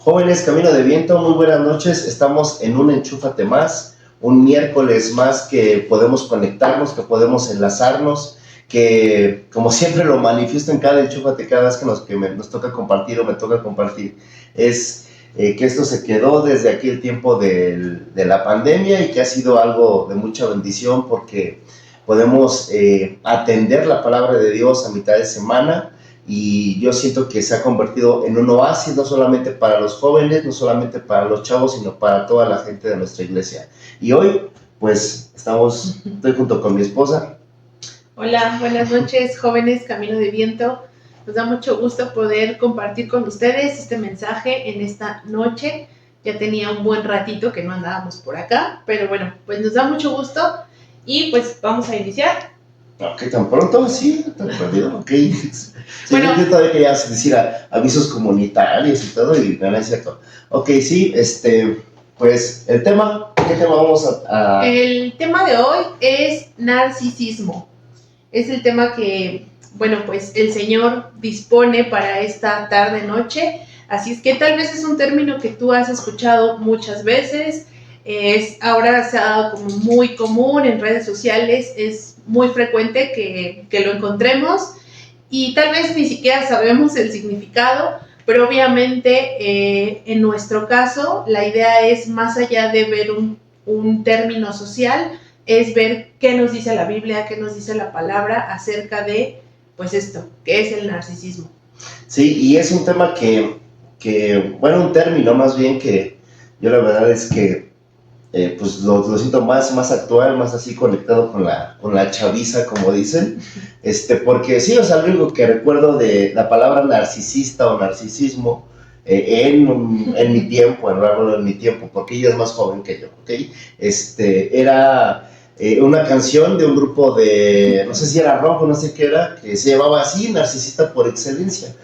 Jóvenes Camino de Viento, muy buenas noches. Estamos en un Enchúfate Más, un miércoles más que podemos conectarnos, que podemos enlazarnos, que como siempre lo manifiesto en cada Enchúfate, cada vez nos toca compartir o me toca compartir, es que esto se quedó desde aquí el tiempo de la pandemia y que ha sido algo de mucha bendición porque podemos atender la palabra de Dios a mitad de semana. Y yo siento que se ha convertido en un oasis, no solamente para los jóvenes, no solamente para los chavos, sino para toda la gente de nuestra iglesia. Y hoy, pues, estoy junto con mi esposa. Hola, buenas noches, jóvenes Camino de Viento. Nos da mucho gusto poder compartir con ustedes este mensaje en esta noche. Ya tenía un buen ratito que no andábamos por acá, pero bueno, pues nos da mucho gusto y pues vamos a iniciar. Ok, tan pronto, sí, tan rápido, ok. Sí, bueno, yo todavía quería decir avisos comunitarios y todo, y no es cierto. Ok, sí, pues, ¿qué tema vamos a...? El tema de hoy es narcisismo. Es el tema que, bueno, pues el Señor dispone para esta tarde-noche. Así es que tal vez es un término que tú has escuchado muchas veces. Ahora se ha dado como muy común en redes sociales, es muy frecuente que lo encontremos y tal vez ni siquiera sabemos el significado, pero obviamente en nuestro caso la idea es, más allá de ver un término social, es ver qué nos dice la Biblia, qué nos dice la palabra acerca de, pues esto, que es el narcisismo. Sí, y es un tema bueno, un término más bien que yo la verdad es que pues lo siento más actual, más así conectado con la chaviza, como dicen, porque sí, o sea, lo único que recuerdo de la palabra narcisista o narcisismo en mi tiempo, en mi tiempo, porque ella es más joven que yo, ¿ok? Era una canción de un grupo no sé si era rock o no sé qué era, que se llamaba así, Narcisista por Excelencia.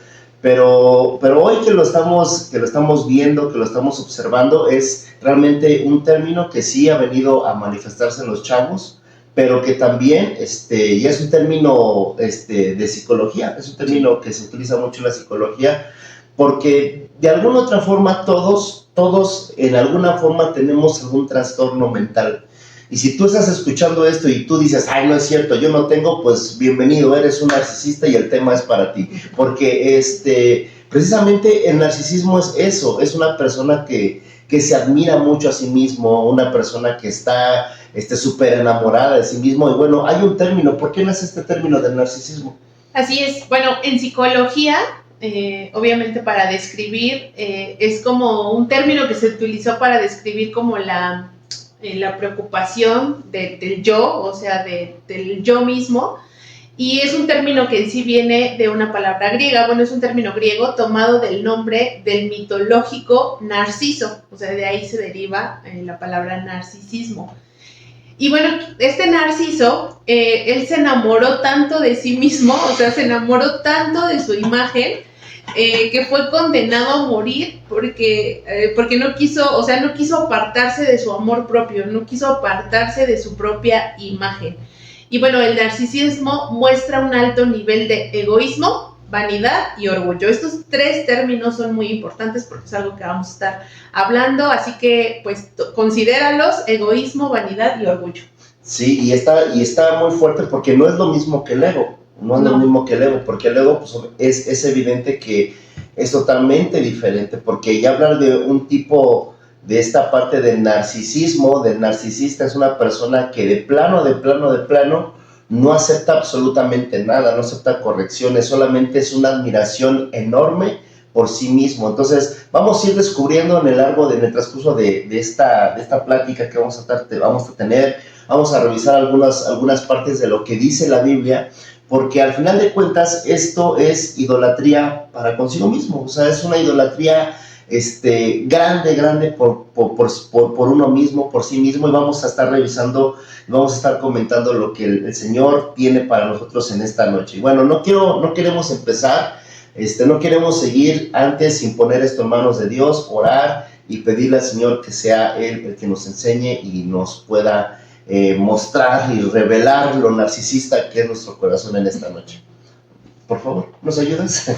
Pero hoy que lo estamos viendo, que lo estamos observando, es realmente un término que sí ha venido a manifestarse en los chavos, pero que también ya es un término de psicología, es un término que se utiliza mucho en la psicología, porque de alguna otra forma todos en alguna forma tenemos algún trastorno mental. Y si tú estás escuchando esto y tú dices, ay, no es cierto, yo no tengo, pues bienvenido, eres un narcisista y el tema es para ti. Porque precisamente el narcisismo es eso, es una persona que se admira mucho a sí mismo, una persona que está súper enamorada de sí mismo. Y bueno, hay un término, ¿por qué no es este término del narcisismo? Así es, bueno, en psicología, obviamente para describir, es como un término que se utilizó para describir como la preocupación del yo, o sea, del yo mismo, y es un término que en sí viene de una palabra griega, bueno, es un término griego tomado del nombre del mitológico Narciso, o sea, de ahí se deriva la palabra narcisismo. Y bueno, este Narciso, él se enamoró tanto de sí mismo, o sea, se enamoró tanto de su imagen, que fue condenado a morir porque no quiso, o sea, no quiso apartarse de su amor propio, no quiso apartarse de su propia imagen. Y bueno, el narcisismo muestra un alto nivel de egoísmo, vanidad y orgullo. Estos tres términos son muy importantes porque es algo que vamos a estar hablando, así que pues considéralos: egoísmo, vanidad y orgullo. Sí, y está muy fuerte porque no es lo mismo que el ego. No es lo mismo que el ego, porque el ego pues, es evidente que es totalmente diferente, porque ya hablar de un tipo de esta parte del narcisismo, del narcisista, es una persona que de plano no acepta absolutamente nada, no acepta correcciones, solamente es una admiración enorme por sí mismo. Entonces vamos a ir descubriendo en el transcurso de esta plática que vamos a tener, vamos a revisar algunas partes de lo que dice la Biblia, porque al final de cuentas esto es idolatría para consigo mismo, o sea, es una idolatría grande por uno mismo, por sí mismo, y vamos a estar revisando, vamos a estar comentando lo que el Señor tiene para nosotros en esta noche. Y bueno, no queremos empezar, no queremos seguir antes sin poner esto en manos de Dios, orar y pedirle al Señor que sea Él el que nos enseñe y nos pueda mostrar y revelar lo narcisista que es nuestro corazón en esta noche. Por favor, ¿nos ayudas?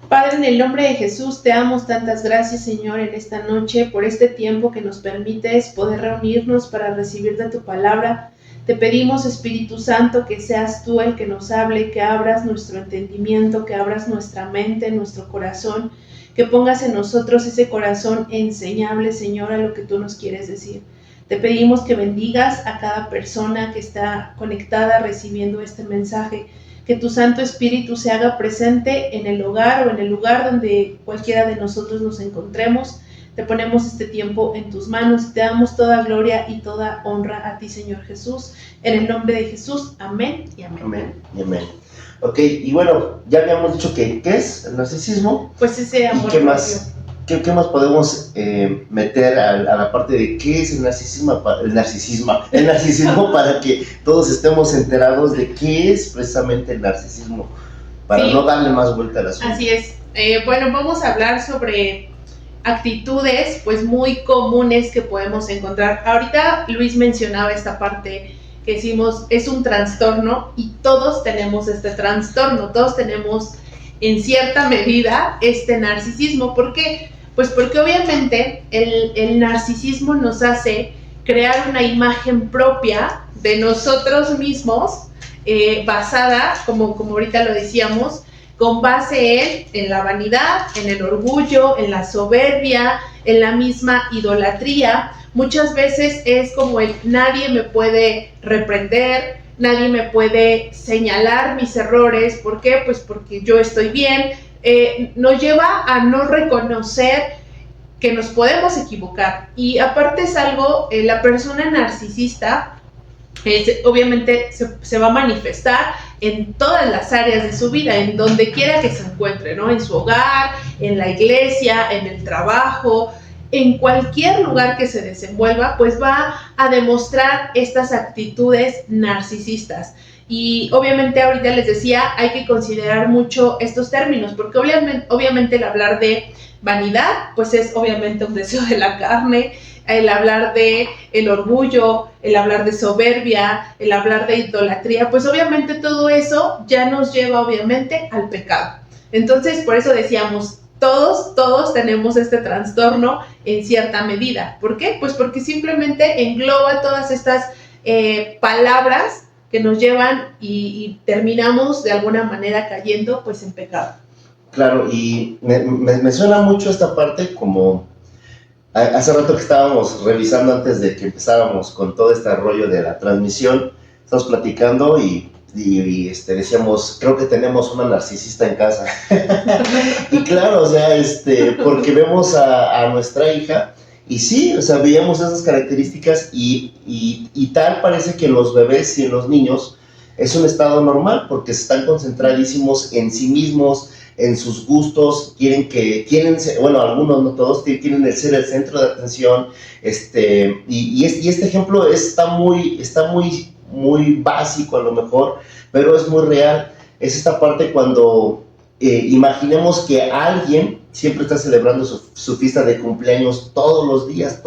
Padre, en el nombre de Jesús, te damos tantas gracias, Señor, en esta noche, por este tiempo que nos permites poder reunirnos para recibir de tu palabra. Te pedimos, Espíritu Santo, que seas tú el que nos hable, que abras nuestro entendimiento, que abras nuestra mente, nuestro corazón, que pongas en nosotros ese corazón enseñable, Señor, a lo que tú nos quieres decir. Te pedimos que bendigas a cada persona que está conectada recibiendo este mensaje, que tu Santo Espíritu se haga presente en el hogar o en el lugar donde cualquiera de nosotros nos encontremos. Te ponemos este tiempo en tus manos y te damos toda gloria y toda honra a ti, Señor Jesús. En el nombre de Jesús, amén y amén. Amén y amén. Ok, y bueno, ya habíamos dicho que ¿qué es el narcisismo? Pues ese amor. ¿Y qué más? ¿Qué más podemos meter a la parte de qué es el narcisismo para que todos estemos enterados de qué es precisamente el narcisismo, para no darle más vuelta al asunto? Así es. Bueno, vamos a hablar sobre actitudes pues muy comunes que podemos encontrar. Ahorita Luis mencionaba esta parte que decimos es un trastorno y todos tenemos este trastorno, todos tenemos en cierta medida este narcisismo. ¿Por qué? Pues porque obviamente el narcisismo nos hace crear una imagen propia de nosotros mismos, basada, como ahorita lo decíamos, con base en la vanidad, en el orgullo, en la soberbia, en la misma idolatría. Muchas veces es como el nadie me puede reprender, nadie me puede señalar mis errores. ¿Por qué? Pues porque yo estoy bien. Nos lleva a no reconocer que nos podemos equivocar. Y aparte es algo, la persona narcisista obviamente se va a manifestar en todas las áreas de su vida, en donde quiera que se encuentre, ¿no? En su hogar, en la iglesia, en el trabajo, en cualquier lugar que se desenvuelva, pues va a demostrar estas actitudes narcisistas. Y obviamente ahorita les decía, hay que considerar mucho estos términos, porque obviamente el hablar de vanidad, pues es obviamente un deseo de la carne. El hablar de el orgullo, el hablar de soberbia, el hablar de idolatría, pues obviamente todo eso ya nos lleva obviamente al pecado. Entonces, por eso decíamos, todos tenemos este trastorno en cierta medida. ¿Por qué? Pues porque simplemente engloba todas estas palabras que nos llevan y terminamos de alguna manera cayendo pues en pecado. Claro, y me suena mucho esta parte como hace rato que estábamos revisando antes de que empezáramos con todo este rollo de la transmisión, estábamos platicando y decíamos, creo que tenemos una narcisista en casa. Y claro, o sea, porque vemos a nuestra hija y sí, o sea, veíamos esas características y tal parece que en los bebés y en los niños es un estado normal porque están concentradísimos en sí mismos, en sus gustos, quieren ser, bueno, algunos, no todos, quieren ser el centro de atención, y este ejemplo está muy básico a lo mejor, pero es muy real. Es esta parte cuando imaginemos que alguien siempre está celebrando su fiesta de cumpleaños todos los días,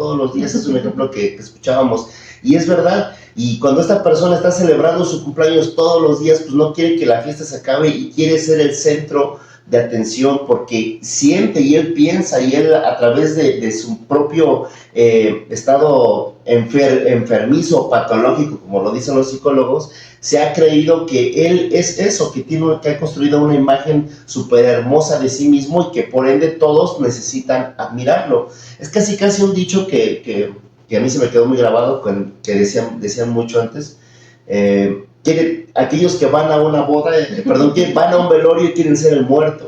es un ejemplo que escuchábamos, y es verdad. Y cuando esta persona está celebrando su cumpleaños todos los días, pues no quiere que la fiesta se acabe y quiere ser el centro de atención porque siente y él piensa y él a través de su propio estado enfermizo o patológico, como lo dicen los psicólogos, se ha creído que él es eso, que ha construido una imagen súper hermosa de sí mismo y que por ende todos necesitan admirarlo. Es casi un dicho que a mí se me quedó muy grabado, que decían mucho antes, aquellos que van a una boda, que van a un velorio y quieren ser el muerto,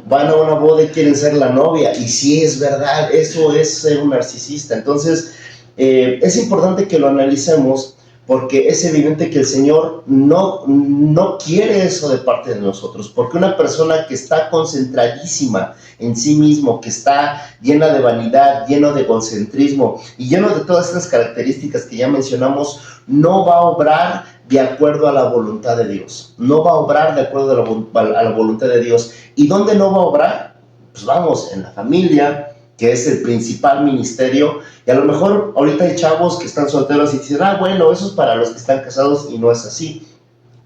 van a una boda y quieren ser la novia, y sí es verdad, eso es ser un narcisista. Entonces, es importante que lo analicemos, porque es evidente que el Señor no quiere eso de parte de nosotros, porque una persona que está concentradísima en sí mismo, que está llena de vanidad, lleno de egocentrismo y lleno de todas estas características que ya mencionamos, no va a obrar de acuerdo a la voluntad de Dios, no va a obrar de acuerdo a la voluntad de Dios. ¿Y dónde no va a obrar? Pues vamos, en la familia, que es el principal ministerio, y a lo mejor ahorita hay chavos que están solteros y dicen, bueno, eso es para los que están casados, y no es así.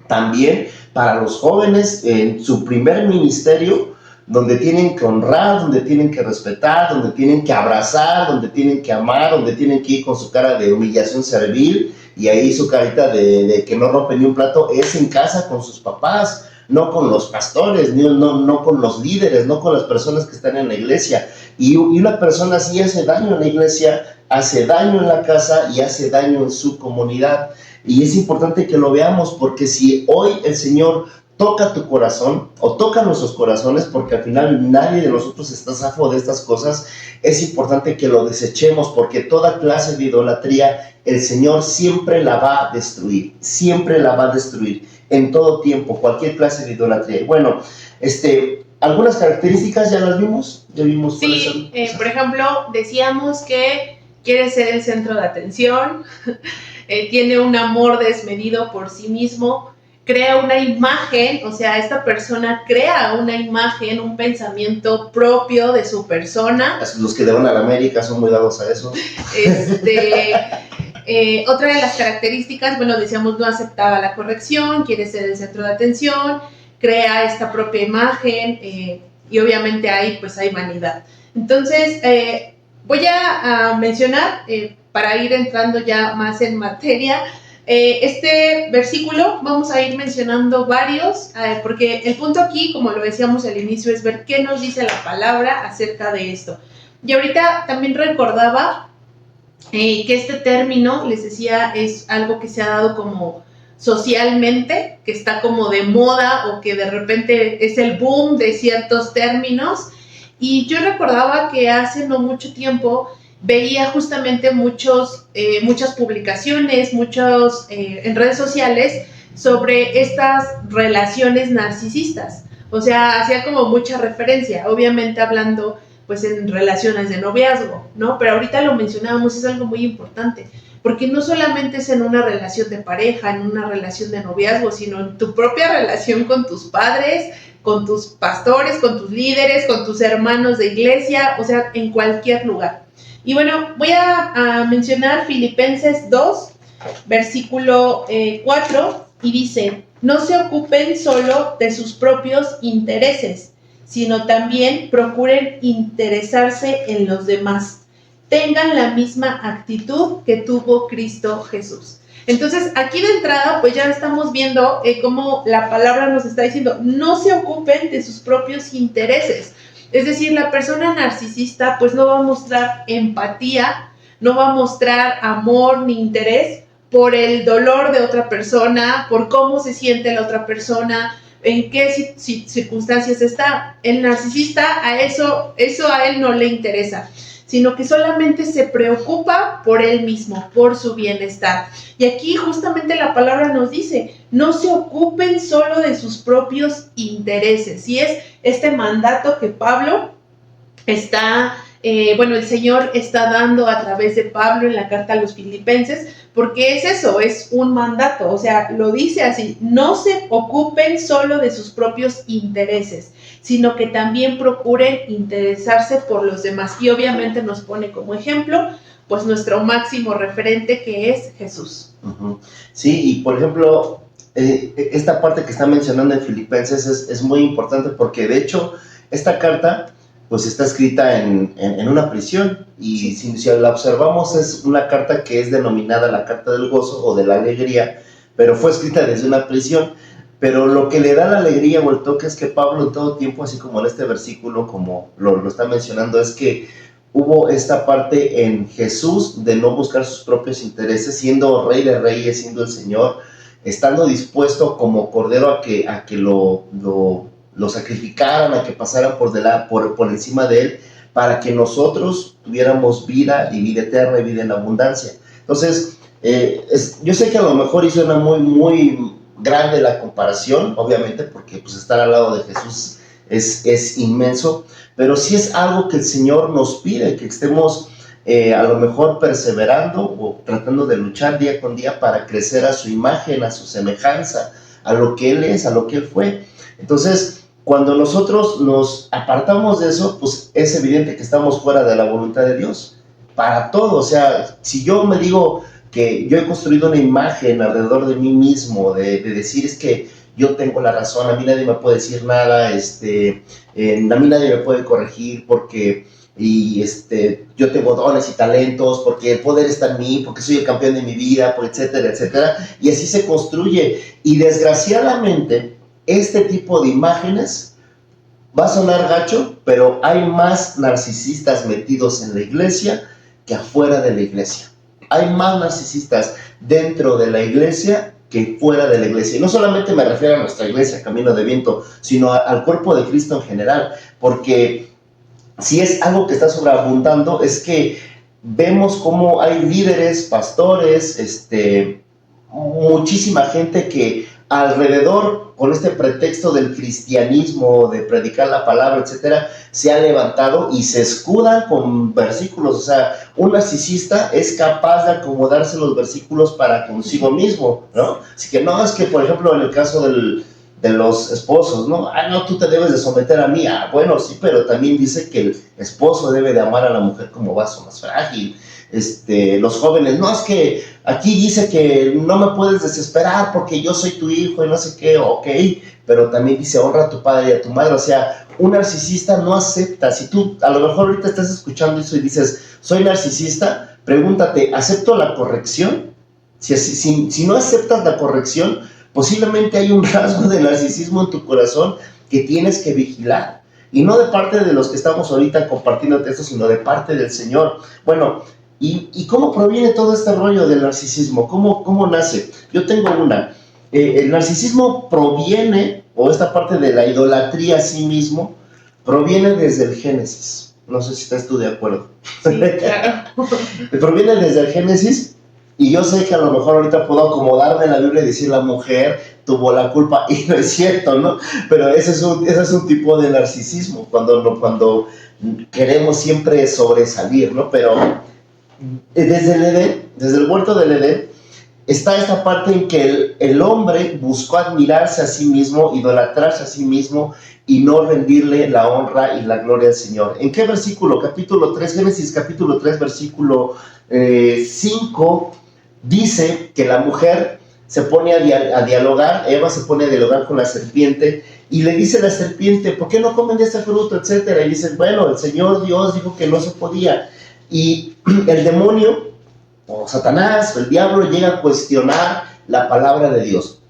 También para los jóvenes, en su primer ministerio, donde tienen que honrar, donde tienen que respetar, donde tienen que abrazar, donde tienen que amar, donde tienen que ir con su cara de humillación servil y ahí su carita de que no rompe ni un plato, es en casa con sus papás, no con los pastores, no con los líderes, no con las personas que están en la iglesia. Y una persona así hace daño en la iglesia, hace daño en la casa y hace daño en su comunidad. Y es importante que lo veamos, porque si hoy el Señor toca tu corazón o toca nuestros corazones, porque al final nadie de nosotros está zafo de estas cosas, es importante que lo desechemos, porque toda clase de idolatría el Señor siempre la va a destruir, siempre la va a destruir en todo tiempo, cualquier clase de idolatría. Y bueno, algunas características ya las vimos, ya vimos. Sí, por ejemplo, decíamos que quiere ser el centro de atención, tiene un amor desmedido por sí mismo, crea una imagen, o sea, esta persona crea una imagen, un pensamiento propio de su persona. Los que le van a la América son muy dados a eso. Otra de las características, bueno, decíamos, no aceptaba la corrección, quiere ser el centro de atención, crea esta propia imagen y obviamente hay vanidad. Entonces, voy a mencionar, para ir entrando ya más en materia, este versículo. Vamos a ir mencionando varios, porque el punto aquí, como lo decíamos al inicio, es ver qué nos dice la palabra acerca de esto. Y ahorita también recordaba que este término, les decía, es algo que se ha dado como socialmente, que está como de moda o que de repente es el boom de ciertos términos. Y yo recordaba que hace no mucho tiempo veía justamente muchas publicaciones, en redes sociales sobre estas relaciones narcisistas. O sea, hacía como mucha referencia, obviamente hablando pues en relaciones de noviazgo, ¿no? Pero ahorita lo mencionábamos, es algo muy importante, porque no solamente es en una relación de pareja, en una relación de noviazgo, sino en tu propia relación con tus padres, con tus pastores, con tus líderes, con tus hermanos de iglesia, o sea, en cualquier lugar. Y bueno, voy a mencionar Filipenses 2, versículo 4, y dice: no se ocupen solo de sus propios intereses, sino también procuren interesarse en los demás. Tengan la misma actitud que tuvo Cristo Jesús. Entonces, aquí de entrada, pues ya estamos viendo cómo la palabra nos está diciendo, no se ocupen de sus propios intereses. Es decir, la persona narcisista pues no va a mostrar empatía, no va a mostrar amor ni interés por el dolor de otra persona, por cómo se siente la otra persona, en qué circunstancias está. El narcisista, eso a él no le interesa, sino que solamente se preocupa por él mismo, por su bienestar. Y aquí justamente la palabra nos dice, no se ocupen solo de sus propios intereses. Y es este mandato que Pablo está, el Señor está dando a través de Pablo en la carta a los Filipenses, porque es eso, es un mandato, o sea, lo dice así, no se ocupen solo de sus propios intereses, sino que también procuren interesarse por los demás. Y obviamente nos pone como ejemplo, pues nuestro máximo referente, que es Jesús. Uh-huh. Sí, y por ejemplo, esta parte que está mencionando en Filipenses es muy importante, porque de hecho esta carta pues está escrita en una prisión, y si la observamos es una carta que es denominada la carta del gozo o de la alegría, pero fue escrita desde una prisión. Pero lo que le da la alegría o el toque es que Pablo en todo tiempo, así como en este versículo, como lo está mencionando, es que hubo esta parte en Jesús de no buscar sus propios intereses, siendo Rey de Reyes, siendo el Señor, estando dispuesto como Cordero a que lo sacrificaran, a que pasaran por encima de él, para que nosotros tuviéramos vida y vida eterna y vida en abundancia. Entonces, yo sé que a lo mejor suena muy, muy grande la comparación, obviamente, porque pues estar al lado de Jesús es inmenso, pero sí es algo que el Señor nos pide, que estemos a lo mejor perseverando o tratando de luchar día con día para crecer a su imagen, a su semejanza, a lo que Él es, a lo que Él fue. Entonces, cuando nosotros nos apartamos de eso, pues es evidente que estamos fuera de la voluntad de Dios, para todo. O sea, si yo me digo que yo he construido una imagen alrededor de mí mismo, de decir es que yo tengo la razón, a mí nadie me puede decir nada, a mí nadie me puede corregir porque yo tengo dones y talentos, porque el poder está en mí, porque soy el campeón de mi vida, pues, etcétera, etcétera, y así se construye. Y desgraciadamente, este tipo de imágenes va a sonar gacho, pero hay más narcisistas metidos en la iglesia que afuera de la iglesia. Hay más narcisistas dentro de la iglesia que fuera de la iglesia. Y no solamente me refiero a nuestra iglesia, Camino de Viento, sino al cuerpo de Cristo en general, porque si es algo que está sobreabundando, es que vemos cómo hay líderes, pastores, muchísima gente que alrededor, con este pretexto del cristianismo, de predicar la palabra, etcétera, se ha levantado y se escudan con versículos. O sea, un narcisista es capaz de acomodarse los versículos para consigo mismo, ¿no? Así que no, es que, por ejemplo, en el caso de los esposos, ¿no? No, tú te debes de someter a mí. Bueno, sí, pero también dice que el esposo debe de amar a la mujer como vaso más frágil. Los jóvenes, no, es que aquí dice que no me puedes desesperar porque yo soy tu hijo y no sé qué, ok, pero también dice honra a tu padre y a tu madre. O sea, un narcisista no acepta. Si tú a lo mejor ahorita estás escuchando eso y dices, soy narcisista, pregúntate, ¿acepto la corrección? Si no aceptas la corrección, posiblemente hay un rasgo de narcisismo en tu corazón que tienes que vigilar. Y no de parte de los que estamos ahorita compartiendo esto, sino de parte del Señor. Bueno, ¿y cómo proviene todo este rollo del narcisismo? ¿Cómo nace? Yo tengo una. El narcisismo proviene, o esta parte de la idolatría a sí mismo, proviene desde el Génesis. No sé si estás tú de acuerdo. Sí, claro. Proviene desde el Génesis. Y yo sé que a lo mejor ahorita puedo acomodarme en la Biblia y decir la mujer tuvo la culpa, y no es cierto, ¿no? Pero ese es un tipo de narcisismo, cuando queremos siempre sobresalir, ¿no? Pero desde el Edén, desde el huerto del Edén, está esta parte en que el hombre buscó admirarse a sí mismo, idolatrarse a sí mismo y no rendirle la honra y la gloria al Señor. ¿En qué versículo? Capítulo 3, Génesis capítulo 3, versículo 5, dice que la mujer se pone a dialogar, Eva se pone a dialogar con la serpiente y le dice a la serpiente, ¿por qué no comen de este fruto? Etcétera. Y dice, bueno, el Señor Dios dijo que no se podía. Y el demonio, o Satanás, o el diablo, llega a cuestionar la palabra de Dios.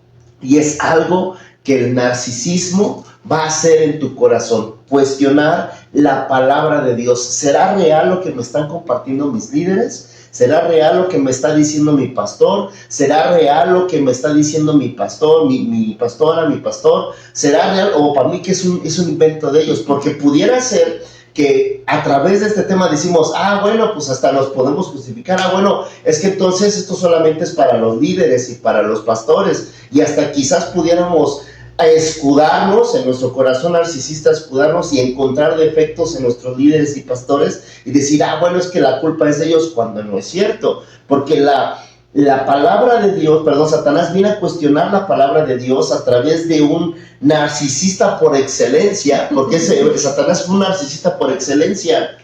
Y es algo que el narcisismo va a hacer en tu corazón, cuestionar la palabra de Dios. ¿Será real lo que me están compartiendo mis líderes? ¿Será real lo que me está diciendo mi pastor? ¿Será real lo que me está diciendo mi pastor, mi pastora, mi pastor? ¿Será real? O para mí que es un invento de ellos, porque pudiera ser que a través de este tema decimos, bueno, pues hasta nos podemos justificar, bueno, es que entonces esto solamente es para los líderes y para los pastores, y hasta quizás pudiéramos escudarnos en nuestro corazón narcisista, escudarnos y encontrar defectos en nuestros líderes y pastores y decir, bueno, es que la culpa es de ellos, cuando no es cierto, porque la palabra de Dios, Satanás viene a cuestionar la palabra de Dios a través de un narcisista por excelencia, porque Satanás fue un narcisista por excelencia.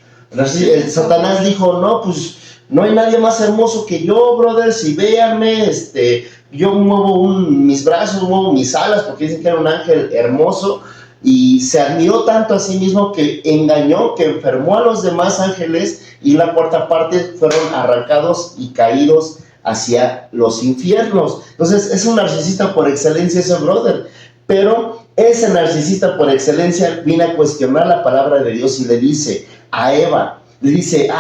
Satanás dijo, no, pues no hay nadie más hermoso que yo, brothers, y véanme, yo muevo mis brazos, muevo mis alas, porque dicen que era un ángel hermoso, y se admiró tanto a sí mismo que engañó, que enfermó a los demás ángeles, y la cuarta parte fueron arrancados y caídos hacia los infiernos. Entonces es un narcisista por excelencia ese brother, pero ese narcisista por excelencia viene a cuestionar la palabra de Dios y le dice a Eva, le dice,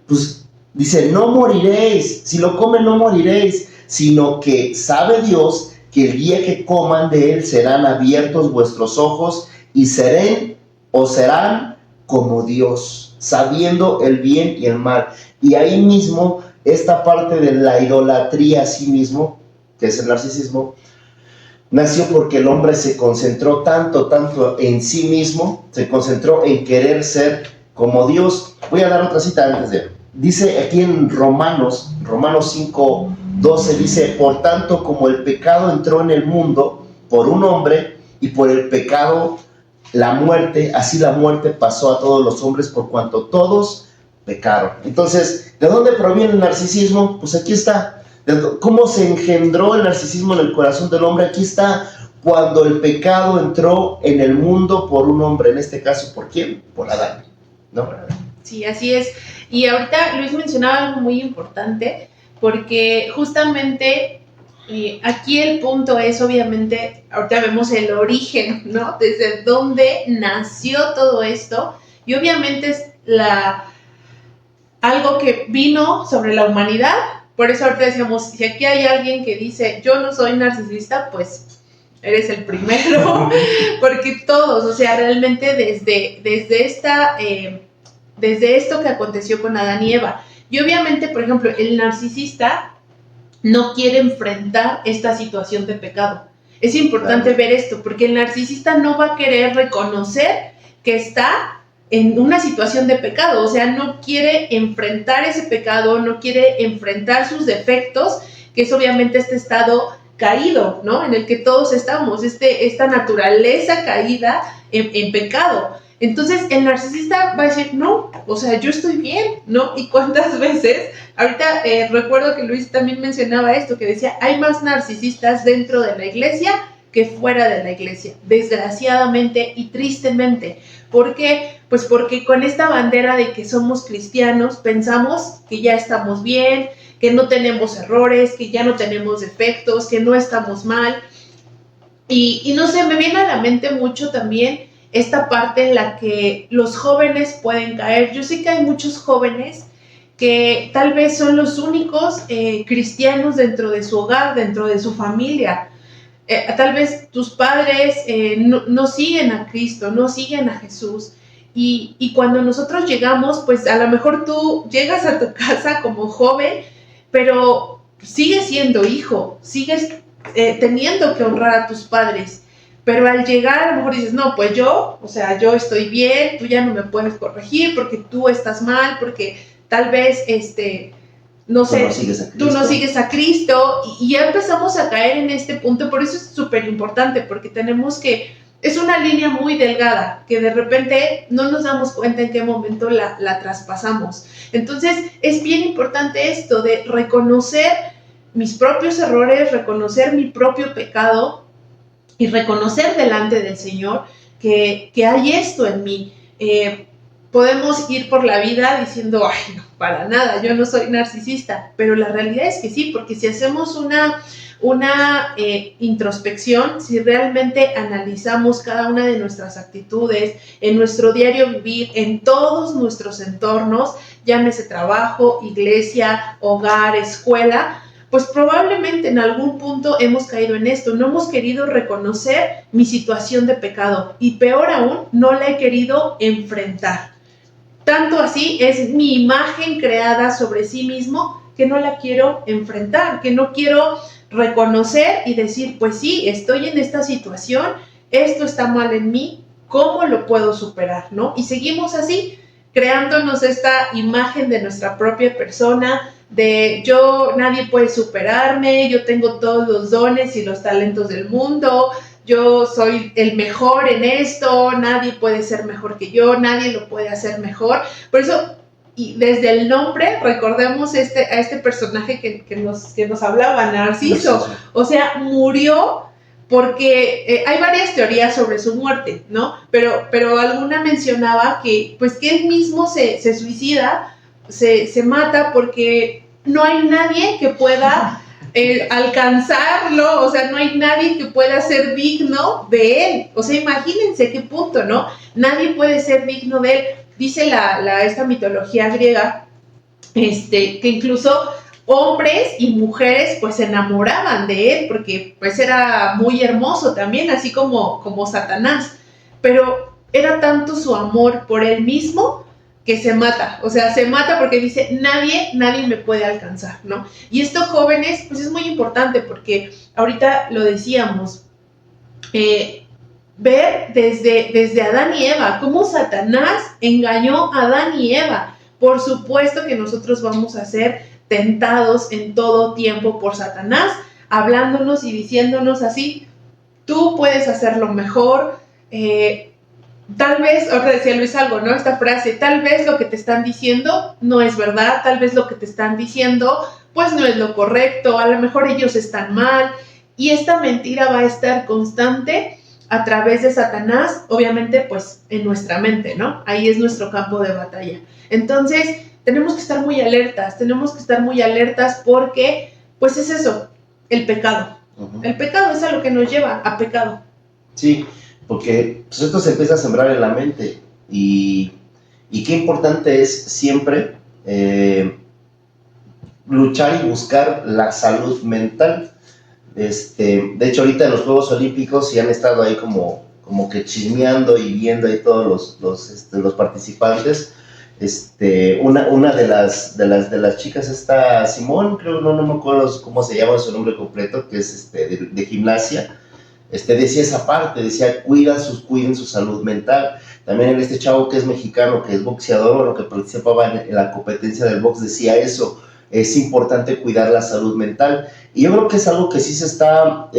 pues dice, no moriréis, si lo comen no moriréis, sino que sabe Dios que el día que coman de él serán abiertos vuestros ojos y serán como Dios, sabiendo el bien y el mal. Y ahí mismo esta parte de la idolatría a sí mismo, que es el narcisismo, nació porque el hombre se concentró tanto en sí mismo, se concentró en querer ser como Dios. Voy a dar otra cita antes de... Dice aquí en Romanos 5:12, dice, por tanto, como el pecado entró en el mundo por un hombre, y por el pecado la muerte, así la muerte pasó a todos los hombres por cuanto todos pecaron. Entonces, ¿de dónde proviene el narcisismo? Pues aquí está. ¿Cómo se engendró el narcisismo en el corazón del hombre? Aquí está. cuando el pecado entró en el mundo por un hombre, en este caso, ¿por quién? Por Adán, ¿no? Sí, así es. Y ahorita Luis mencionaba algo muy importante, porque justamente aquí el punto es, obviamente, ahorita vemos el origen, ¿no? Desde dónde nació todo esto, y obviamente es algo que vino sobre la humanidad. Por eso ahorita decíamos, si aquí hay alguien que dice, yo no soy narcisista, pues eres el primero, porque todos, o sea, realmente desde esto que aconteció con Adán y Eva. Y obviamente, por ejemplo, el narcisista no quiere enfrentar esta situación de pecado. Es importante ver esto, porque el narcisista no va a querer reconocer que está en una situación de pecado, o sea, no quiere enfrentar ese pecado, no quiere enfrentar sus defectos, que es obviamente este estado caído, ¿no? En el que todos estamos, esta naturaleza caída en pecado. Entonces el narcisista va a decir, no, o sea, yo estoy bien, ¿no? Y cuántas veces, ahorita recuerdo que Luis también mencionaba esto, que decía, hay más narcisistas dentro de la iglesia que fuera de la iglesia, desgraciadamente y tristemente. ¿Por qué? Pues porque con esta bandera de que somos cristianos, pensamos que ya estamos bien, que no tenemos errores, que ya no tenemos defectos, que no estamos mal. Y no sé, me viene a la mente mucho también esta parte en la que los jóvenes pueden caer. Yo sé que hay muchos jóvenes que tal vez son los únicos cristianos dentro de su hogar, dentro de su familia. Tal vez tus padres no siguen a Cristo, no siguen a Jesús. Y cuando nosotros llegamos, pues a lo mejor tú llegas a tu casa como joven, pero sigues siendo hijo, sigues teniendo que honrar a tus padres. Pero al llegar a lo mejor dices, no, pues yo estoy bien, tú ya no me puedes corregir porque tú estás mal, porque tal vez, no sé, tú no sigues a Cristo, y ya empezamos a caer en este punto. Por eso es súper importante, porque es una línea muy delgada, que de repente no nos damos cuenta en qué momento la traspasamos. Entonces es bien importante esto de reconocer mis propios errores, reconocer mi propio pecado, y reconocer delante del Señor que hay esto en mí. Podemos ir por la vida diciendo, ay, no, para nada, yo no soy narcisista, pero la realidad es que sí, porque si hacemos una introspección, si realmente analizamos cada una de nuestras actitudes, en nuestro diario vivir, en todos nuestros entornos, llámese trabajo, iglesia, hogar, escuela, pues probablemente en algún punto hemos caído en esto, no hemos querido reconocer mi situación de pecado, y peor aún, no la he querido enfrentar. Tanto así es mi imagen creada sobre sí mismo que no la quiero enfrentar, que no quiero reconocer y decir, pues sí, estoy en esta situación, esto está mal en mí, ¿cómo lo puedo superar?, ¿no? Y seguimos así, creándonos esta imagen de nuestra propia persona, de nadie puede superarme, yo tengo todos los dones y los talentos del mundo, yo soy el mejor en esto, nadie puede ser mejor que yo, nadie lo puede hacer mejor. Por eso, y desde el nombre, recordemos a este personaje que nos hablaba, Narciso. O sea, murió porque hay varias teorías sobre su muerte, ¿no? Pero alguna mencionaba que él mismo se suicida, se mata porque no hay nadie que pueda alcanzarlo, o sea, no hay nadie que pueda ser digno de él. O sea, imagínense qué punto, ¿no? Nadie puede ser digno de él. Dice esta mitología griega, que incluso hombres y mujeres pues se enamoraban de él porque pues era muy hermoso también, así como Satanás. Pero era tanto su amor por él mismo que se mata, o sea, se mata porque dice, nadie me puede alcanzar, ¿no? Y esto, jóvenes, pues es muy importante porque ahorita lo decíamos, ver desde Adán y Eva, cómo Satanás engañó a Adán y Eva. Por supuesto que nosotros vamos a ser tentados en todo tiempo por Satanás, hablándonos y diciéndonos así, tú puedes hacerlo mejor, tal vez, ahora decía Luis algo, ¿no? Esta frase, tal vez lo que te están diciendo no es verdad, tal vez lo que te están diciendo pues no es lo correcto, a lo mejor ellos están mal, y esta mentira va a estar constante a través de Satanás, obviamente pues en nuestra mente, ¿no? Ahí es nuestro campo de batalla. Entonces, tenemos que estar muy alertas porque pues es eso, el pecado. El pecado es a lo que nos lleva a pecado. Sí, porque pues esto se empieza a sembrar en la mente y qué importante es siempre luchar y buscar la salud mental. De hecho, ahorita en los Juegos Olímpicos sí han estado ahí como que chismeando y viendo ahí todos los participantes. Una de las chicas, esta Simón, creo, no me acuerdo cómo se llama su nombre completo, que es de gimnasia, decía esa parte, decía cuiden su salud mental. También este chavo que es mexicano, que es boxeador, o que participaba en la competencia del box, decía eso, es importante cuidar la salud mental. Y yo creo que es algo que sí se está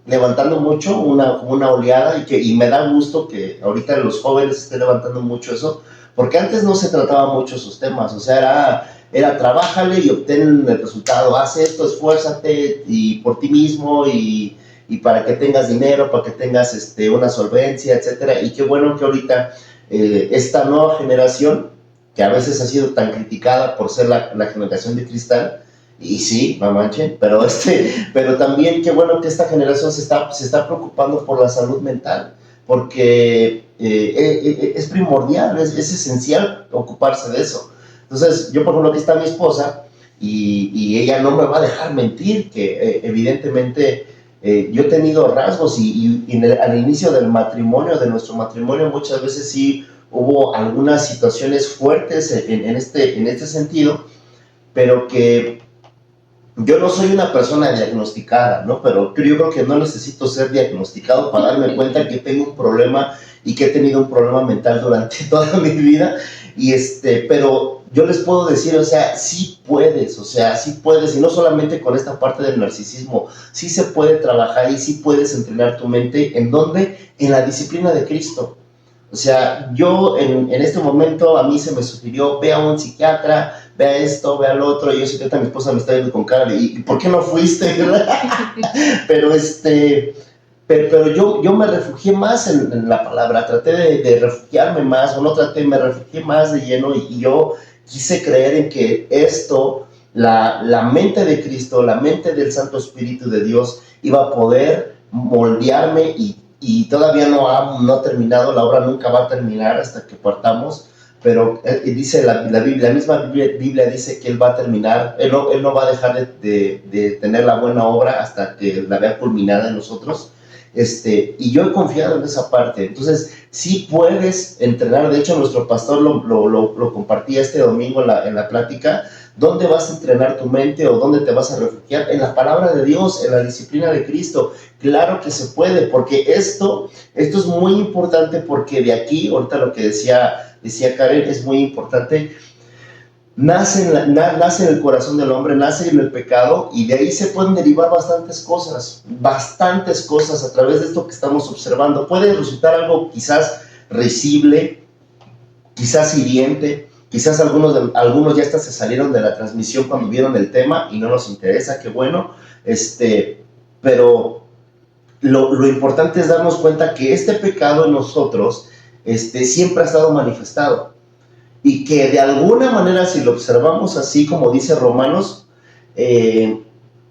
levantando mucho, como una oleada, y me da gusto que ahorita los jóvenes estén levantando mucho eso, porque antes no se trataba mucho esos temas, o sea, era trabájale y obtén el resultado, haz esto, esfuérzate y por ti mismo y para que tengas dinero, para que tengas una solvencia, etcétera. Y qué bueno que ahorita esta nueva generación, que a veces ha sido tan criticada por ser la generación de cristal, y sí, no manchen, pero también qué bueno que esta generación se está preocupando por la salud mental, porque es primordial, es esencial ocuparse de eso. Entonces, yo por ejemplo, aquí está mi esposa, y ella no me va a dejar mentir, que evidentemente yo he tenido rasgos, y al inicio del matrimonio, de nuestro matrimonio, muchas veces sí hubo algunas situaciones fuertes en este sentido, pero que yo no soy una persona diagnosticada, ¿no? Pero yo creo que no necesito ser diagnosticado para darme cuenta que tengo un problema y que he tenido un problema mental durante toda mi vida. Pero yo les puedo decir, o sea, sí puedes, y no solamente con esta parte del narcisismo, sí se puede trabajar y sí puedes entrenar tu mente. ¿En dónde? En la disciplina de Cristo. O sea, yo en este momento a mí se me sugirió, ve a un psiquiatra, vea esto, vea lo otro, y yo sé que mi esposa me está viendo con cara de, ¿y por qué no fuiste? pero yo me refugié más en la palabra, traté de refugiarme más, me refugié más de lleno, y yo quise creer en que esto, la mente de Cristo, la mente del Santo Espíritu de Dios, iba a poder moldearme, y todavía no ha terminado, la obra nunca va a terminar hasta que partamos, pero dice la Biblia, la misma Biblia dice que Él va a terminar, Él no va a dejar de tener la buena obra hasta que la vea culminada en nosotros. Y yo he confiado en esa parte. Entonces sí puedes entrenar. De hecho, nuestro pastor lo compartía este domingo en la plática. ¿Dónde vas a entrenar tu mente o dónde te vas a refugiar? En la palabra de Dios, en la disciplina de Cristo. Claro que se puede, porque esto es muy importante, porque de aquí, ahorita lo que decía Karen, es muy importante. Nace en el corazón del hombre, nace en el pecado, y de ahí se pueden derivar bastantes cosas a través de esto que estamos observando. Puede resultar algo quizás risible, quizás hiriente, quizás algunos ya hasta se salieron de la transmisión cuando vieron el tema y no nos interesa, qué bueno, pero lo importante es darnos cuenta que este pecado en nosotros siempre ha estado manifestado, y que de alguna manera, si lo observamos así como dice Romanos,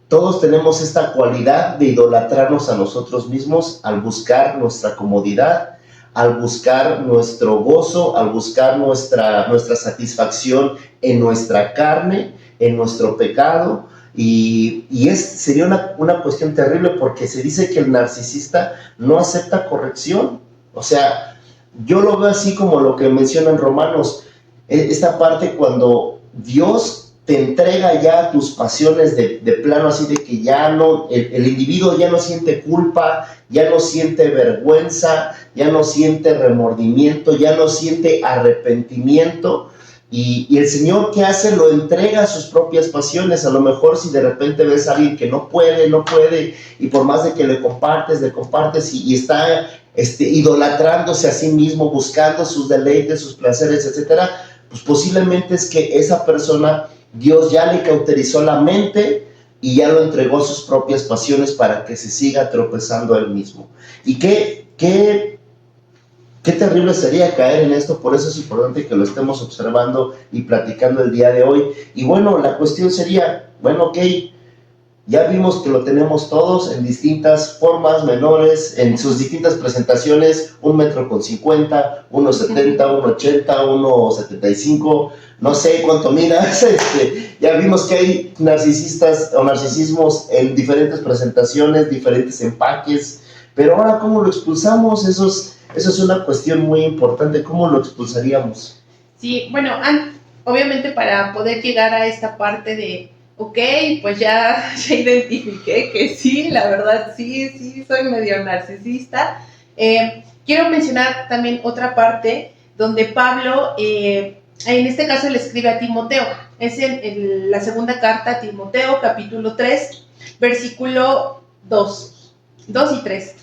todos tenemos esta cualidad de idolatrarnos a nosotros mismos al buscar nuestra comodidad, al buscar nuestro gozo, al buscar nuestra satisfacción en nuestra carne, en nuestro pecado. Y sería una cuestión terrible, porque se dice que el narcisista no acepta corrección. O sea, yo lo veo así como lo que menciona en Romanos, esta parte cuando Dios te entrega ya tus pasiones de plano, así de que ya no, el individuo ya no siente culpa, ya no siente vergüenza, ya no siente remordimiento, ya no siente arrepentimiento. Y el Señor, ¿qué hace? Lo entrega a sus propias pasiones. A lo mejor si de repente ves a alguien que no puede, y por más de que le compartes, y está idolatrándose a sí mismo, buscando sus deleites, sus placeres, etcétera, pues posiblemente es que esa persona, Dios ya le cauterizó la mente y ya lo entregó a sus propias pasiones para que se siga tropezando a él mismo. Y qué terrible sería caer en esto, por eso es importante que lo estemos observando y platicando el día de hoy. Y bueno, la cuestión sería, bueno, ok, ya vimos que lo tenemos todos en distintas formas, menores, en sus distintas presentaciones, 1,50 m, 1,70 m, 1,80 m, 1,75 m, no sé cuánto miras, ya vimos que hay narcisistas o narcisismos en diferentes presentaciones, diferentes empaques, pero ahora ¿cómo lo expulsamos? Eso es una cuestión muy importante, ¿cómo lo expulsaríamos? Sí, bueno, obviamente para poder llegar a esta parte de, ok, pues ya identifiqué que sí, la verdad sí, soy medio narcisista. Quiero mencionar también otra parte donde Pablo, en este caso le escribe a Timoteo, es en la segunda carta a Timoteo, capítulo 3, versículo 2 y 3.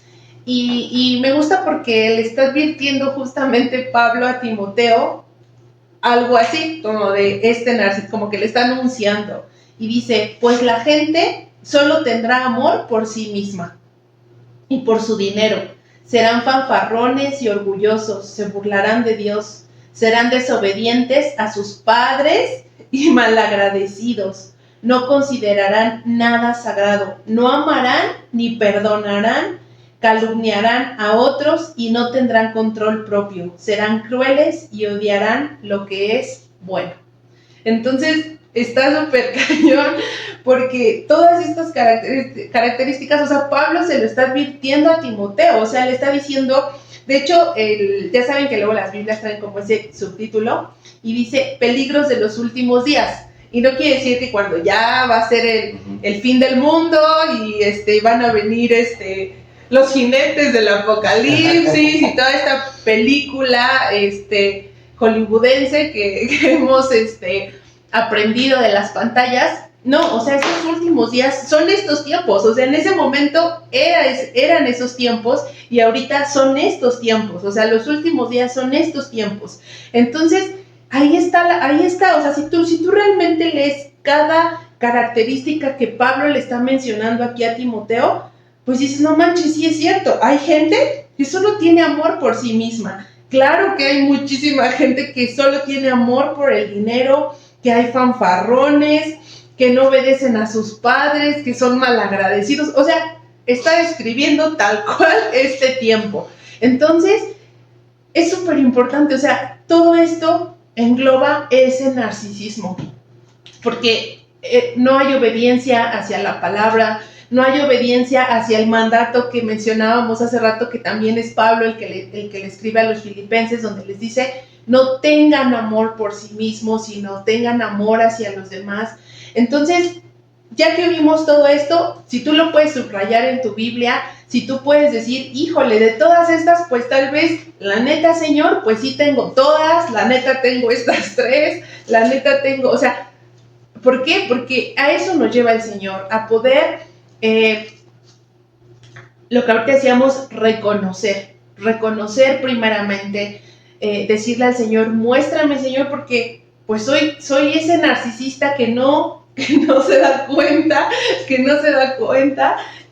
Y me gusta porque le está advirtiendo justamente Pablo a Timoteo algo así, como de narcisismo, como que le está anunciando. Y dice, pues la gente solo tendrá amor por sí misma y por su dinero. Serán fanfarrones y orgullosos, se burlarán de Dios, serán desobedientes a sus padres y malagradecidos. No considerarán nada sagrado, no amarán ni perdonarán, calumniarán a otros y no tendrán control propio. Serán crueles y odiarán lo que es bueno. Entonces, está súper cañón porque todas estas características, o sea, Pablo se lo está advirtiendo a Timoteo, o sea, le está diciendo, de hecho, ya saben que luego las Biblias traen como ese subtítulo y dice peligros de los últimos días. Y no quiere decir que cuando ya va a ser el fin del mundo y van a venir los jinetes del apocalipsis y toda esta película hollywoodense que hemos aprendido de las pantallas. No, o sea, estos últimos días son estos tiempos, o sea, en ese momento eran esos tiempos y ahorita son estos tiempos, o sea, los últimos días son estos tiempos. Entonces, ahí está, o sea, si tú realmente lees cada característica que Pablo le está mencionando aquí a Timoteo, pues dices, no manches, sí es cierto, hay gente que solo tiene amor por sí misma. Claro que hay muchísima gente que solo tiene amor por el dinero, que hay fanfarrones, que no obedecen a sus padres, que son malagradecidos. O sea, está describiendo tal cual este tiempo. Entonces, es súper importante, o sea, todo esto engloba ese narcisismo, porque no hay obediencia hacia la palabra, no hay obediencia hacia el mandato que mencionábamos hace rato, que también es Pablo el que le escribe a los filipenses, donde les dice, no tengan amor por sí mismos, sino tengan amor hacia los demás. Entonces, ya que vimos todo esto, si tú lo puedes subrayar en tu Biblia, si tú puedes decir, híjole, de todas estas, pues tal vez, la neta, Señor, pues sí tengo todas, la neta tengo estas 3, la neta tengo, o sea, ¿por qué? Porque a eso nos lleva el Señor, a poder, lo que ahorita decíamos, reconocer primeramente, decirle al Señor, muéstrame, Señor, porque pues soy ese narcisista que no se da cuenta,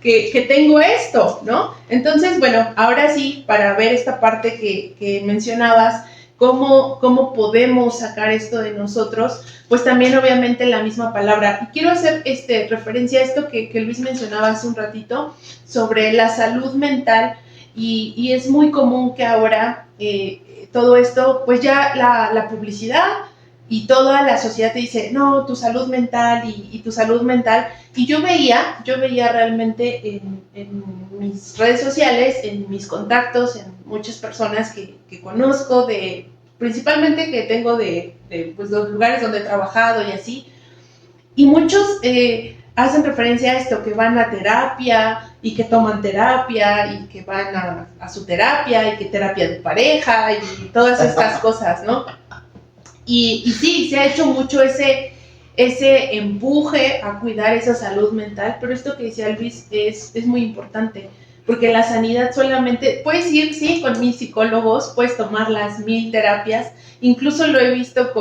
que tengo esto, ¿no? Entonces, bueno, ahora sí, para ver esta parte que mencionabas, cómo podemos sacar esto de nosotros, pues también obviamente la misma palabra. Y quiero hacer referencia a esto que Luis mencionaba hace un ratito, sobre la salud mental, y es muy común que ahora todo esto, pues ya la publicidad y toda la sociedad te dice, no, tu salud mental y tu salud mental. Y yo veía realmente en mis redes sociales, en mis contactos, en muchas personas que conozco, principalmente que tengo de pues, los lugares donde he trabajado y así, y muchos hacen referencia a esto, que van a terapia y que toman terapia y que van a su terapia y que terapia de pareja y todas estas cosas, ¿no? Y sí, se ha hecho mucho ese empuje a cuidar esa salud mental, pero esto que decía Luis es muy importante, porque la sanidad solamente, puedes ir, sí, con 1000 psicólogos, puedes tomar las 1000 terapias, incluso lo he visto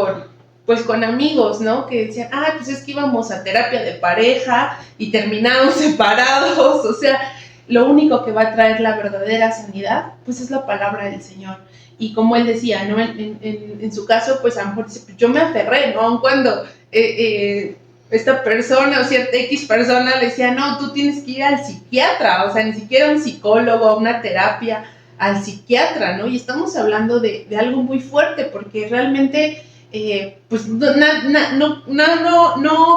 pues con amigos, ¿no? Que decían, pues es que íbamos a terapia de pareja y terminamos separados. O sea, lo único que va a traer la verdadera sanidad, pues es la palabra del Señor. Y como él decía, ¿no? En su caso, pues a lo mejor dice, pues yo me aferré, ¿no? Aun cuando esta persona o cierta X persona le decía, no, tú tienes que ir al psiquiatra, o sea, ni siquiera un psicólogo, una terapia, al psiquiatra, ¿no? Y estamos hablando de algo muy fuerte, porque realmente, pues no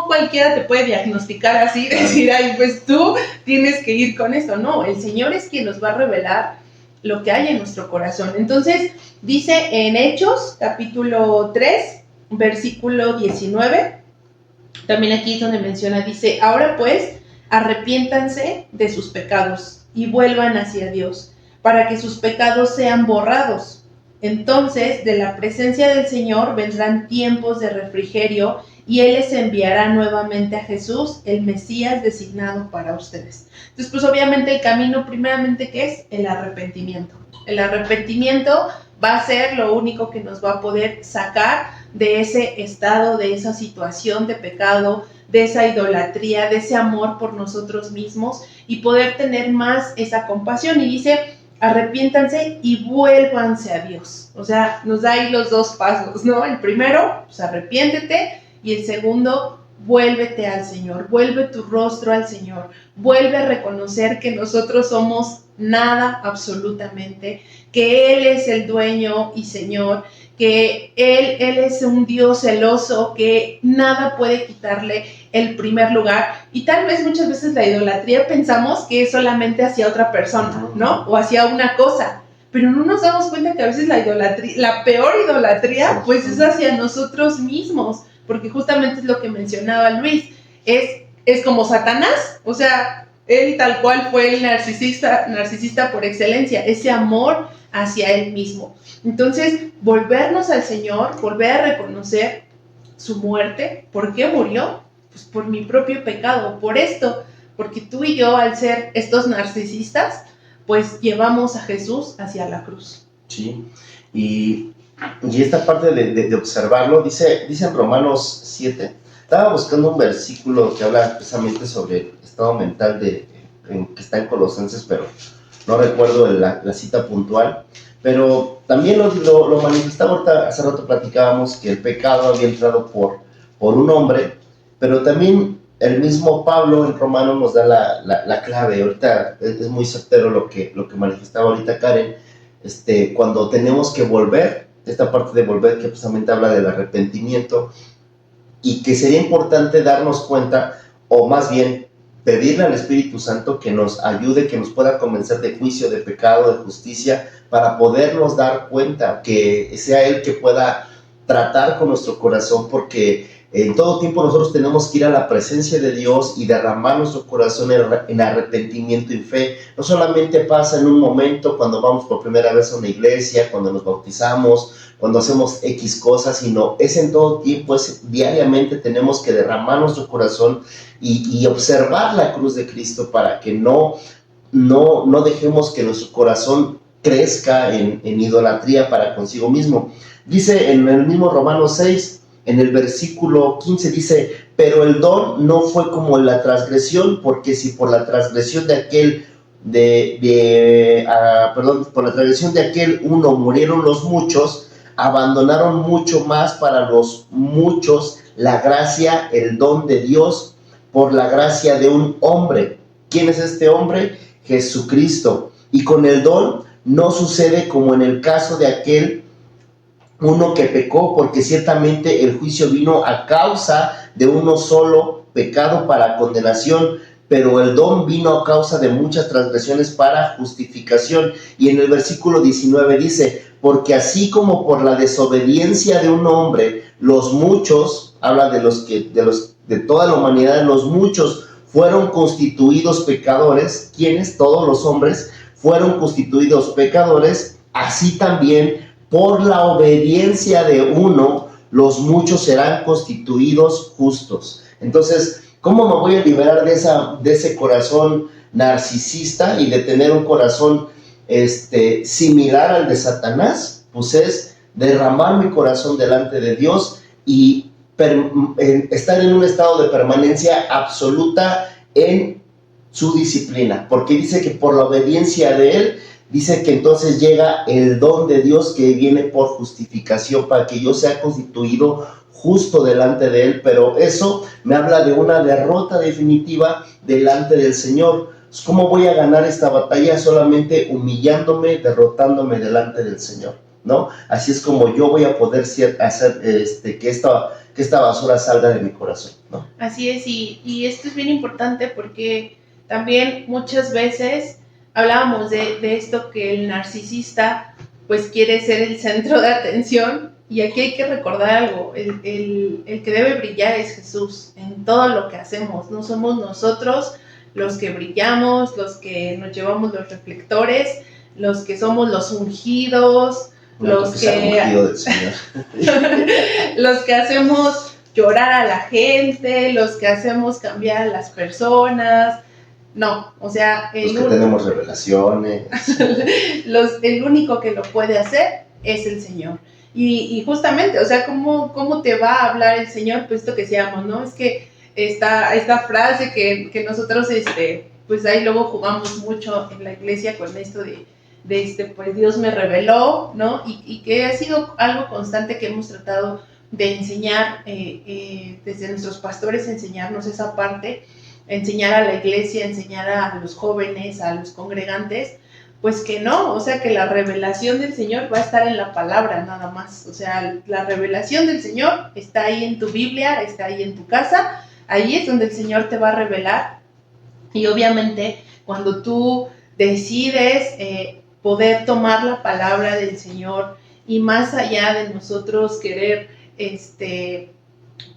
cualquiera te puede diagnosticar así, decir, ay, pues tú tienes que ir con esto. No, el Señor es quien nos va a revelar lo que hay en nuestro corazón. Entonces, dice en Hechos, capítulo 3, versículo 19, también aquí es donde menciona, dice, ahora pues, arrepiéntanse de sus pecados y vuelvan hacia Dios, para que sus pecados sean borrados. Entonces, de la presencia del Señor vendrán tiempos de refrigerio y Él les enviará nuevamente a Jesús, el Mesías designado para ustedes. Entonces, pues obviamente el camino primeramente, ¿qué es? El arrepentimiento. El arrepentimiento va a ser lo único que nos va a poder sacar de ese estado, de esa situación de pecado, de esa idolatría, de ese amor por nosotros mismos y poder tener más esa compasión. Y dice, arrepiéntanse y vuélvanse a Dios. O sea, nos da ahí los dos pasos, ¿no? El primero, pues arrepiéntete, y el segundo, vuélvete al Señor, vuelve tu rostro al Señor, vuelve a reconocer que nosotros somos nada absolutamente, que Él es el dueño y Señor, que Él es un Dios celoso, que nada puede quitarle el primer lugar. Y tal vez muchas veces la idolatría pensamos que es solamente hacia otra persona, ¿no? O hacia una cosa, pero no nos damos cuenta que a veces la idolatría, la peor idolatría, pues es hacia nosotros mismos, porque justamente es lo que mencionaba Luis, es como Satanás, o sea, él tal cual fue el narcisista por excelencia, ese amor hacia él mismo. Entonces, volvernos al Señor, volver a reconocer su muerte. ¿Por qué murió? Pues por mi propio pecado, por esto, porque tú y yo, al ser estos narcisistas, pues llevamos a Jesús hacia la cruz. Sí, y esta parte de observarlo, dice en Romanos 7, estaba buscando un versículo que habla precisamente sobre el estado mental que está en Colosenses, pero no recuerdo la cita puntual, pero también lo manifestaba ahorita, hace rato platicábamos que el pecado había entrado por un hombre, pero también el mismo Pablo en Romanos nos da la clave. Ahorita es muy certero lo que manifestaba ahorita Karen, cuando tenemos que volver, esta parte de volver que precisamente habla del arrepentimiento, y que sería importante darnos cuenta, o más bien pedirle al Espíritu Santo que nos ayude, que nos pueda convencer de juicio, de pecado, de justicia, para podernos dar cuenta, que sea Él que pueda tratar con nuestro corazón, porque en todo tiempo nosotros tenemos que ir a la presencia de Dios y derramar nuestro corazón en arrepentimiento y fe. No solamente pasa en un momento cuando vamos por primera vez a una iglesia, cuando nos bautizamos, cuando hacemos X cosas, sino es en todo tiempo, es diariamente tenemos que derramar nuestro corazón y observar la cruz de Cristo para que no dejemos que nuestro corazón crezca en idolatría para consigo mismo. Dice en el mismo Romanos 6, en el versículo 15 dice, pero el don no fue como la transgresión, porque si por la transgresión de aquel por la transgresión de aquel uno murieron los muchos, abandonaron mucho más para los muchos la gracia, el don de Dios, por la gracia de un hombre. ¿Quién es este hombre? Jesucristo. Y con el don no sucede como en el caso de aquel uno que pecó, porque ciertamente el juicio vino a causa de uno solo pecado para condenación, pero el don vino a causa de muchas transgresiones para justificación. Y en el versículo 19 dice, porque así como por la desobediencia de un hombre, los muchos, habla de toda la humanidad, los muchos fueron constituidos pecadores. ¿Quiénes? Todos los hombres fueron constituidos pecadores, así también por la obediencia de uno, los muchos serán constituidos justos. Entonces, ¿cómo me voy a liberar de ese corazón narcisista y de tener un corazón similar al de Satanás? Pues es derramar mi corazón delante de Dios y estar en un estado de permanencia absoluta en su disciplina, porque dice que por la obediencia de él, dice que entonces llega el don de Dios que viene por justificación para que yo sea constituido justo delante de él, pero eso me habla de una derrota definitiva delante del Señor. ¿Cómo voy a ganar esta batalla? Solamente humillándome, derrotándome delante del Señor, ¿no? Así es como yo voy a poder hacer que esta basura salga de mi corazón, ¿no? Así es, y esto es bien importante porque también muchas veces hablábamos de esto, que el narcisista pues quiere ser el centro de atención, y aquí hay que recordar algo, el que debe brillar es Jesús en todo lo que hacemos, no somos nosotros los que brillamos, los que nos llevamos los reflectores, los que somos los ungidos, los que hacemos llorar a la gente, los que hacemos cambiar a las personas. No, o sea, los que tenemos revelaciones. El único que lo puede hacer es el Señor. Y justamente, o sea, ¿cómo te va a hablar el Señor? Pues esto que decíamos, ¿no? Es que esta frase que nosotros, pues ahí luego jugamos mucho en la iglesia con esto de pues Dios me reveló, ¿no? Y que ha sido algo constante que hemos tratado de enseñar desde nuestros pastores, enseñarnos esa parte, enseñar a la iglesia, enseñar a los jóvenes, a los congregantes, pues que no, o sea, que la revelación del Señor va a estar en la palabra nada más. O sea, la revelación del Señor está ahí en tu Biblia, está ahí en tu casa, ahí es donde el Señor te va a revelar. Y obviamente cuando tú decides poder tomar la palabra del Señor, y más allá de nosotros querer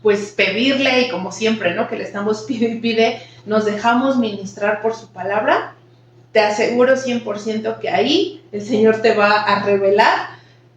pues pedirle, y como siempre, ¿no? Que le estamos pide, nos dejamos ministrar por su palabra, te aseguro 100% que ahí el Señor te va a revelar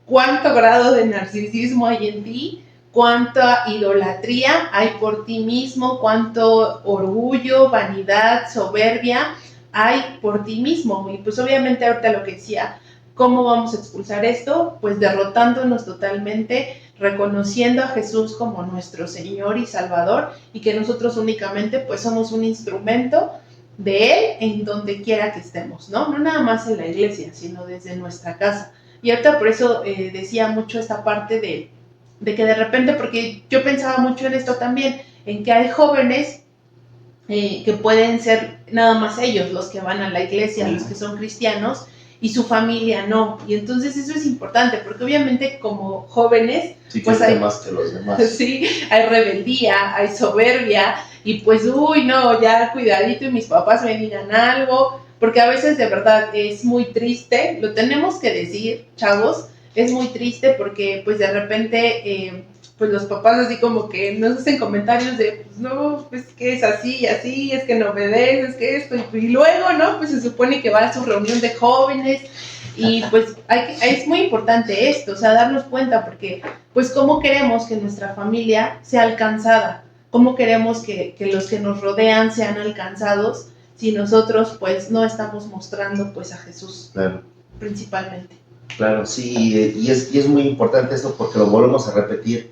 cuánto grado de narcisismo hay en ti, cuánta idolatría hay por ti mismo, cuánto orgullo, vanidad, soberbia hay por ti mismo. Y pues obviamente ahorita lo que decía, ¿cómo vamos a expulsar esto? Pues derrotándonos totalmente, reconociendo a Jesús como nuestro Señor y Salvador, y que nosotros únicamente pues somos un instrumento de Él en donde quiera que estemos, ¿no? No nada más en la iglesia, sino desde nuestra casa. Y ahorita por eso decía mucho esta parte de que de repente, porque yo pensaba mucho en esto también, en que hay jóvenes que pueden ser nada más ellos los que van a la iglesia, los que son cristianos, y su familia no. Y entonces eso es importante, porque obviamente como jóvenes, sí, pues hay más que los demás. Sí, hay rebeldía, hay soberbia, y pues, no, ya cuidadito y mis papás me digan algo, porque a veces de verdad es muy triste, lo tenemos que decir, chavos, es muy triste porque pues de repente pues los papás así como que nos hacen comentarios de, pues no, pues que es así y así, es que no obedeces, que esto, y luego, ¿no? Pues se supone que va a su reunión de jóvenes, y pues es muy importante esto, o sea, darnos cuenta, porque pues cómo queremos que nuestra familia sea alcanzada, cómo queremos que los que nos rodean sean alcanzados, si nosotros pues no estamos mostrando pues a Jesús, claro, principalmente. Claro, sí, y es muy importante esto porque lo volvemos a repetir.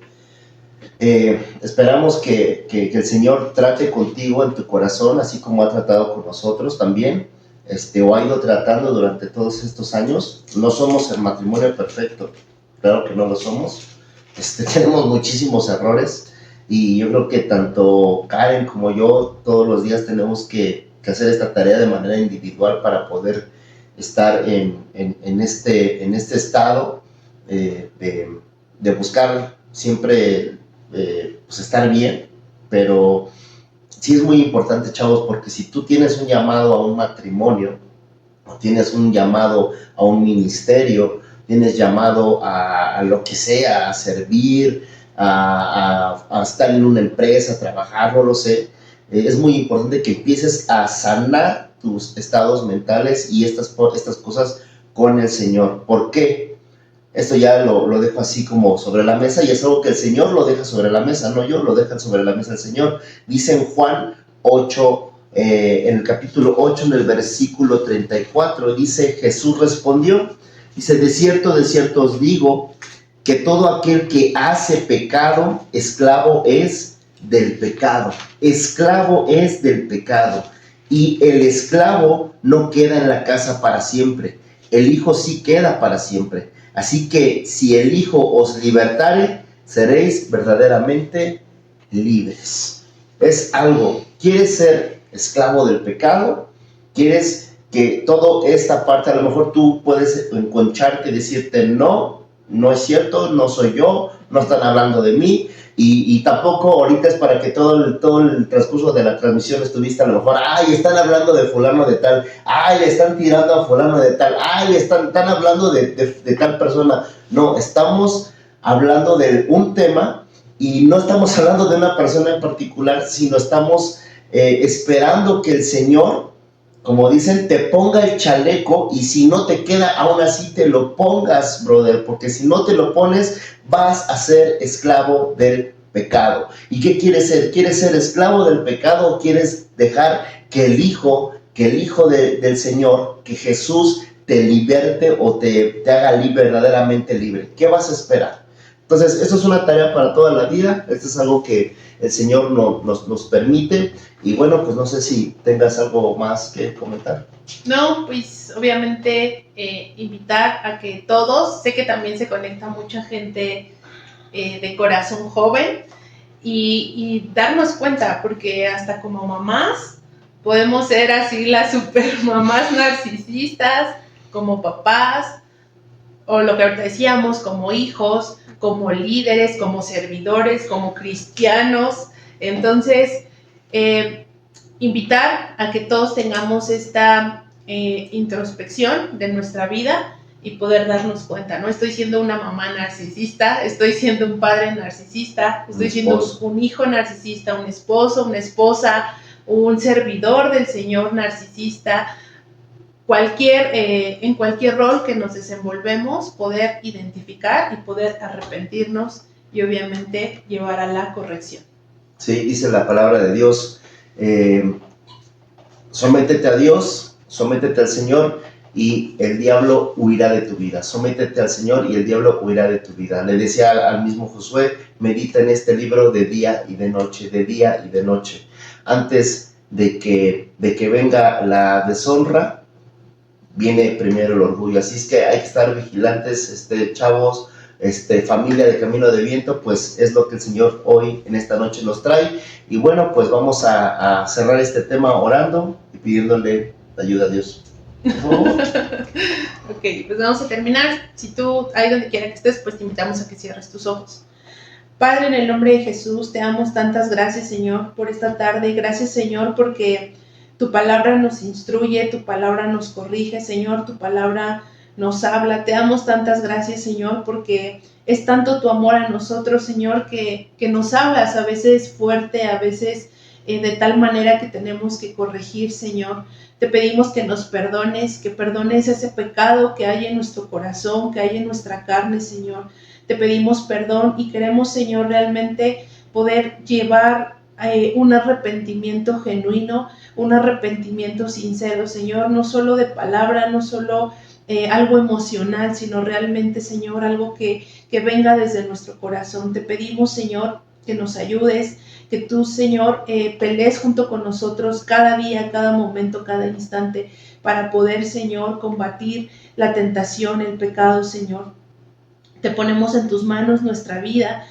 Esperamos que el Señor trate contigo en tu corazón, así como ha tratado con nosotros también, o ha ido tratando durante todos estos años. No somos el matrimonio perfecto, claro que no lo somos. Tenemos muchísimos errores, y yo creo que tanto Karen como yo todos los días tenemos que hacer esta tarea de manera individual para poder estar en este estado de buscar siempre pues estar bien. Pero sí es muy importante, chavos, porque si tú tienes un llamado a un matrimonio, o tienes un llamado a un ministerio, tienes llamado a lo que sea, a servir, a estar en una empresa, a trabajar, no lo sé, es muy importante que empieces a sanar tus estados mentales y estas cosas con el Señor. ¿Por qué? Esto ya lo dejo así como sobre la mesa, y es algo que el Señor lo deja sobre la mesa, no yo, lo dejan sobre la mesa el Señor. Dice en Juan 8, en el capítulo 8, en el versículo 34, dice: Jesús respondió, dice: de cierto os digo, que todo aquel que hace pecado, esclavo es del pecado. Esclavo es del pecado. Y el esclavo no queda en la casa para siempre. El Hijo sí queda para siempre. Así que si el Hijo os libertare, seréis verdaderamente libres. Es algo. ¿Quieres ser esclavo del pecado? ¿Quieres que toda esta parte, a lo mejor tú puedes enconcharte y decirte no, no es cierto, no soy yo, no están hablando de mí, y tampoco ahorita es para que todo el transcurso de la transmisión estuviste a lo mejor, ay, están hablando de fulano de tal, ay, le están tirando a fulano de tal, ay, están hablando de tal persona. No, estamos hablando de un tema y no estamos hablando de una persona en particular, sino estamos esperando que el Señor, como dicen, te ponga el chaleco, y si no te queda, aún así te lo pongas, brother, porque si no te lo pones, vas a ser esclavo del pecado. ¿Y qué quieres ser? ¿Quieres ser esclavo del pecado o quieres dejar que el Hijo del Señor, que Jesús te liberte o te haga verdaderamente libre? ¿Qué vas a esperar? Entonces, esto es una tarea para toda la vida. Esto es algo que el Señor nos permite. Y bueno, pues no sé si tengas algo más que comentar. No, pues obviamente invitar a que todos, sé que también se conecta mucha gente de corazón joven, y darnos cuenta, porque hasta como mamás podemos ser así las super mamás narcisistas, como papás, o lo que ahorita decíamos, como hijos, como líderes, como servidores, como cristianos. Entonces, invitar a que todos tengamos esta introspección de nuestra vida y poder darnos cuenta. No estoy siendo una mamá narcisista, estoy siendo un padre narcisista, estoy siendo un hijo narcisista, un esposo, una esposa, un servidor del Señor narcisista. En cualquier rol que nos desenvolvemos, poder identificar y poder arrepentirnos y obviamente llevar a la corrección. Sí, dice la palabra de Dios, sométete a Dios, sométete al Señor y el diablo huirá de tu vida. Sométete al Señor y el diablo huirá de tu vida. Le decía al mismo Josué, medita en este libro de día y de noche, de día y de noche. Antes de que venga la deshonra, viene primero el orgullo. Así es que hay que estar vigilantes, chavos, familia de Camino de Viento, pues es lo que el Señor hoy en esta noche nos trae. Y bueno, pues vamos a cerrar este tema orando y pidiéndole ayuda a Dios. Ok, pues vamos a terminar. Si tú, ahí donde quiera que estés, pues te invitamos a que cierres tus ojos. Padre, en el nombre de Jesús, te damos tantas gracias, Señor, por esta tarde. Gracias, Señor, porque tu palabra nos instruye, tu palabra nos corrige, Señor, tu palabra nos habla. Te damos tantas gracias, Señor, porque es tanto tu amor a nosotros, Señor, que nos hablas a veces fuerte, a veces de tal manera que tenemos que corregir, Señor. Te pedimos que nos perdones, que perdones ese pecado que hay en nuestro corazón, que hay en nuestra carne, Señor. Te pedimos perdón y queremos, Señor, realmente poder llevar un arrepentimiento genuino, un arrepentimiento sincero, Señor, no solo de palabra, no solo algo emocional, sino realmente, Señor, algo que venga desde nuestro corazón. Te pedimos, Señor, que nos ayudes, que tú, Señor, pelees junto con nosotros cada día, cada momento, cada instante, para poder, Señor, combatir la tentación, el pecado, Señor. Te ponemos en tus manos nuestra vida.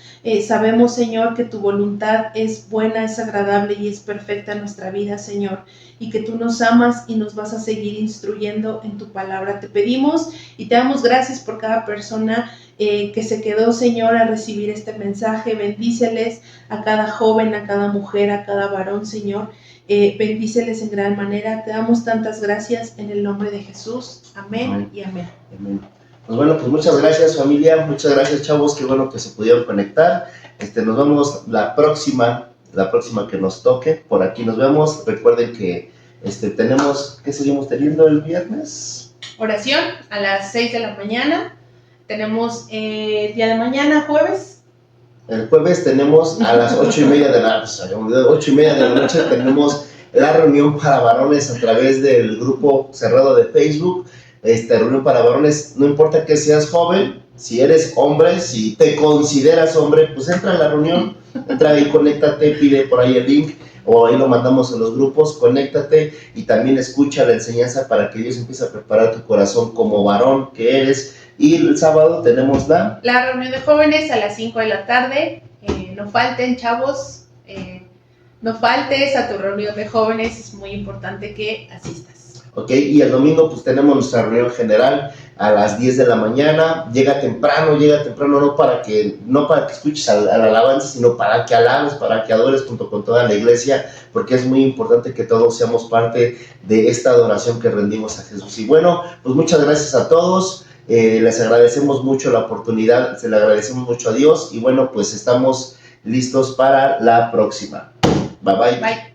Sabemos, Señor, que tu voluntad es buena, es agradable y es perfecta en nuestra vida, Señor, y que tú nos amas y nos vas a seguir instruyendo en tu palabra. Te pedimos y te damos gracias por cada persona que se quedó, Señor, a recibir este mensaje. Bendíceles a cada joven, a cada mujer, a cada varón, Señor. Bendíceles en gran manera. Te damos tantas gracias en el nombre de Jesús. Amén, amén. Y amén. Amén. Pues bueno, pues muchas gracias, familia, muchas gracias, chavos, qué bueno que se pudieron conectar. Nos vemos la próxima que nos toque, por aquí nos vemos. Recuerden que tenemos, ¿qué seguimos teniendo el viernes? Oración a las 6 de la mañana, tenemos el día de mañana, jueves. El jueves tenemos a las 8:30 de la noche, tenemos la reunión para varones a través del grupo cerrado de Facebook. Reunión para varones, no importa que seas joven, Si eres hombre, si te consideras hombre, pues entra a la reunión, entra ahí, conéctate, pide por ahí el link, o ahí lo mandamos en los grupos, conéctate y también escucha la enseñanza para que Dios empiece a preparar tu corazón como varón que eres. Y el sábado tenemos la reunión de jóvenes a las 5 de la tarde. No falten, chavos, no faltes a tu reunión de jóvenes, es muy importante que asistas. Ok, y el domingo pues tenemos nuestra reunión general a las 10 de la mañana. Llega temprano, no para que escuches a la alabanza, sino para que alabes, para que adores junto con toda la iglesia, porque es muy importante que todos seamos parte de esta adoración que rendimos a Jesús. Y bueno, pues muchas gracias a todos. Les agradecemos mucho la oportunidad, se le agradecemos mucho a Dios y bueno, pues estamos listos para la próxima. Bye bye. Bye.